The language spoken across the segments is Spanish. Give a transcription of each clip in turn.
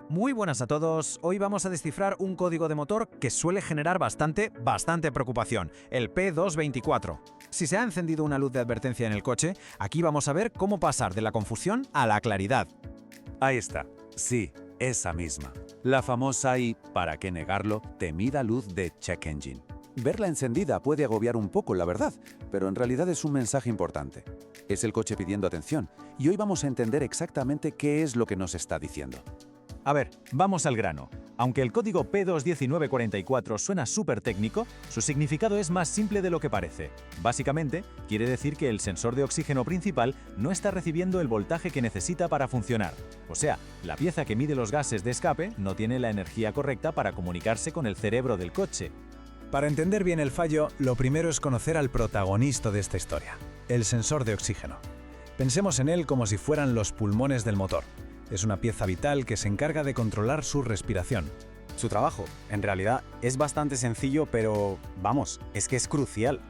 Muy buenas a todos. Hoy vamos a descifrar un código de motor que suele generar bastante preocupación, el P224. Si se ha encendido una luz de advertencia en el coche, aquí vamos a ver cómo pasar de la confusión a la claridad. Ahí está. Sí, esa misma. La famosa y, para qué negarlo, temida luz de Check Engine. Verla encendida puede agobiar un poco, la verdad, pero en realidad es un mensaje importante. Es el coche pidiendo atención, y hoy vamos a entender exactamente qué es lo que nos está diciendo. A ver, vamos al grano. Aunque el código P21944 suena súper técnico, su significado es más simple de lo que parece. Básicamente, quiere decir que el sensor de oxígeno principal no está recibiendo el voltaje que necesita para funcionar. O sea, la pieza que mide los gases de escape no tiene la energía correcta para comunicarse con el cerebro del coche. Para entender bien el fallo, lo primero es conocer al protagonista de esta historia, el sensor de oxígeno. Pensemos en él como si fueran los pulmones del motor. Es una pieza vital que se encarga de controlar su respiración. Su trabajo, en realidad, es bastante sencillo, pero, vamos, es que es crucial.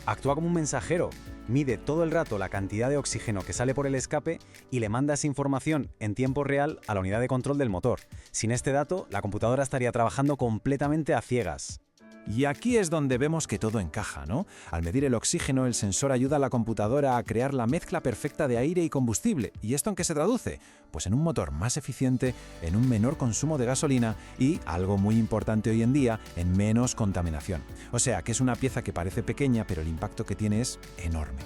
Actúa como un mensajero, mide todo el rato la cantidad de oxígeno que sale por el escape y le manda esa información en tiempo real a la unidad de control del motor. Sin este dato, la computadora estaría trabajando completamente a ciegas. Y aquí es donde vemos que todo encaja, ¿no? Al medir el oxígeno, el sensor ayuda a la computadora a crear la mezcla perfecta de aire y combustible. ¿Y esto en qué se traduce? Pues en un motor más eficiente, en un menor consumo de gasolina y, algo muy importante hoy en día, en menos contaminación. O sea, que es una pieza que parece pequeña, pero el impacto que tiene es enorme.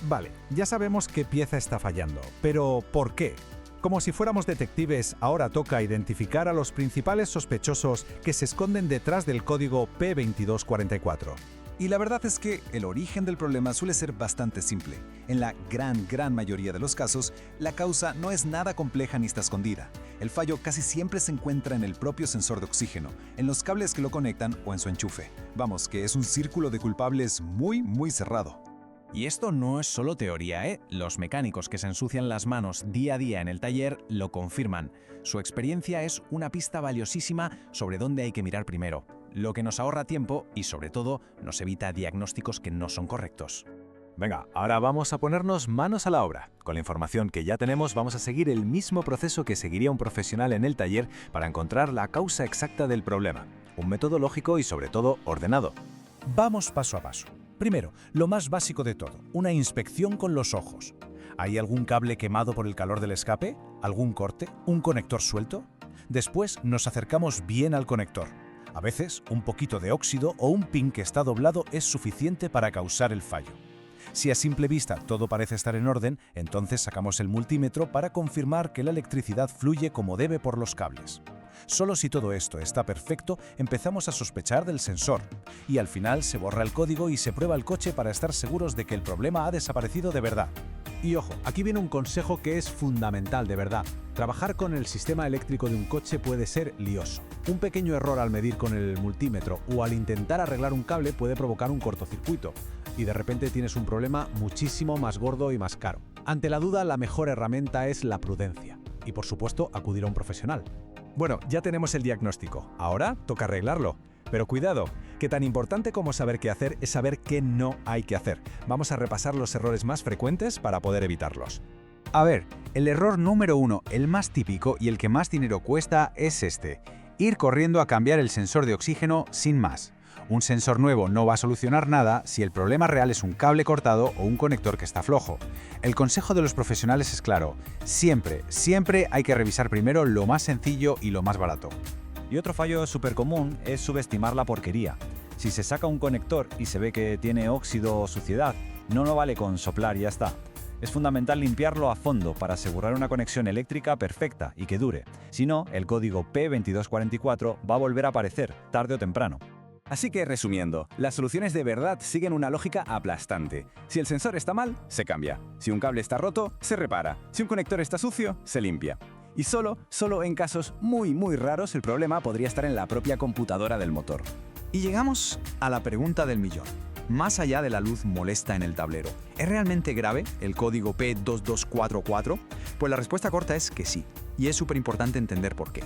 Vale, ya sabemos qué pieza está fallando, pero ¿por qué? Como si fuéramos detectives, ahora toca identificar a los principales sospechosos que se esconden detrás del código P2244. Y la verdad es que el origen del problema suele ser bastante simple. En la gran mayoría de los casos, la causa no es nada compleja ni está escondida. El fallo casi siempre se encuentra en el propio sensor de oxígeno, en los cables que lo conectan o en su enchufe. Vamos, que es un círculo de culpables muy cerrado. Y esto no es solo teoría, ¿eh? Los mecánicos que se ensucian las manos día a día en el taller lo confirman. Su experiencia es una pista valiosísima sobre dónde hay que mirar primero, lo que nos ahorra tiempo y, sobre todo, nos evita diagnósticos que no son correctos. Venga, ahora vamos a ponernos manos a la obra. Con la información que ya tenemos, vamos a seguir el mismo proceso que seguiría un profesional en el taller para encontrar la causa exacta del problema. Un método lógico y, sobre todo, ordenado. Vamos paso a paso. Primero, lo más básico de todo, una inspección con los ojos. ¿Hay algún cable quemado por el calor del escape? ¿Algún corte? ¿Un conector suelto? Después nos acercamos bien al conector. A veces, un poquito de óxido o un pin que está doblado es suficiente para causar el fallo. Si a simple vista todo parece estar en orden, entonces sacamos el multímetro para confirmar que la electricidad fluye como debe por los cables. Solo si todo esto está perfecto, empezamos a sospechar del sensor. Y al final se borra el código y se prueba el coche para estar seguros de que el problema ha desaparecido de verdad. Y ojo, aquí viene un consejo que es fundamental de verdad. Trabajar con el sistema eléctrico de un coche puede ser lioso. Un pequeño error al medir con el multímetro o al intentar arreglar un cable puede provocar un cortocircuito. Y de repente tienes un problema muchísimo más gordo y más caro. Ante la duda, la mejor herramienta es la prudencia. Y por supuesto, acudir a un profesional. Bueno, ya tenemos el diagnóstico. Ahora toca arreglarlo. Pero cuidado, que tan importante como saber qué hacer es saber qué no hay que hacer. Vamos a repasar los errores más frecuentes para poder evitarlos. A ver, el error número 1, el más típico y el que más dinero cuesta es este: ir corriendo a cambiar el sensor de oxígeno sin más. Un sensor nuevo no va a solucionar nada si el problema real es un cable cortado o un conector que está flojo. El consejo de los profesionales es claro: siempre hay que revisar primero lo más sencillo y lo más barato. Y otro fallo súper común es subestimar la porquería. Si se saca un conector y se ve que tiene óxido o suciedad, no vale con soplar y ya está. Es fundamental limpiarlo a fondo para asegurar una conexión eléctrica perfecta y que dure. Si no, el código P2244 va a volver a aparecer, tarde o temprano. Así que, resumiendo, las soluciones de verdad siguen una lógica aplastante. Si el sensor está mal, se cambia. Si un cable está roto, se repara. Si un conector está sucio, se limpia. Y solo en casos muy raros el problema podría estar en la propia computadora del motor. Y llegamos a la pregunta del millón. Más allá de la luz molesta en el tablero, ¿es realmente grave el código P2244? Pues la respuesta corta es que sí, y es súper importante entender por qué.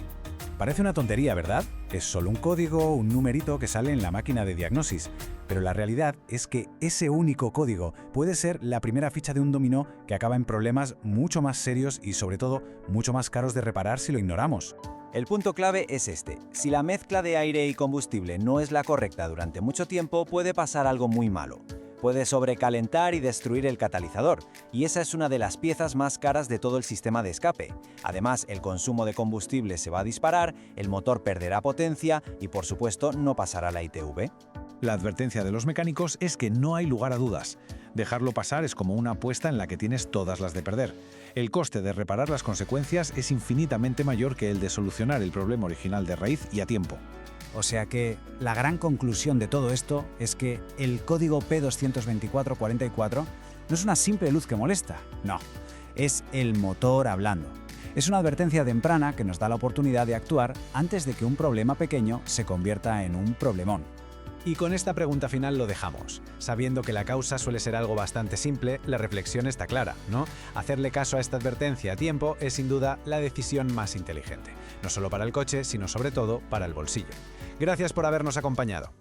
Parece una tontería, ¿verdad? Es solo un código, un numerito que sale en la máquina de diagnosis. Pero la realidad es que ese único código puede ser la primera ficha de un dominó que acaba en problemas mucho más serios y sobre todo mucho más caros de reparar si lo ignoramos. El punto clave es este. Si la mezcla de aire y combustible no es la correcta durante mucho tiempo, puede pasar algo muy malo. Puede sobrecalentar y destruir el catalizador, y esa es una de las piezas más caras de todo el sistema de escape. Además, el consumo de combustible se va a disparar, el motor perderá potencia y, por supuesto, no pasará la ITV. La advertencia de los mecánicos es que no hay lugar a dudas. Dejarlo pasar es como una apuesta en la que tienes todas las de perder. El coste de reparar las consecuencias es infinitamente mayor que el de solucionar el problema original de raíz y a tiempo. O sea que la gran conclusión de todo esto es que el código P22444 no es una simple luz que molesta, no, es el motor hablando. Es una advertencia temprana que nos da la oportunidad de actuar antes de que un problema pequeño se convierta en un problemón. Y con esta pregunta final lo dejamos. Sabiendo que la causa suele ser algo bastante simple, la reflexión está clara, ¿no? Hacerle caso a esta advertencia a tiempo es sin duda la decisión más inteligente. No solo para el coche, sino sobre todo para el bolsillo. Gracias por habernos acompañado.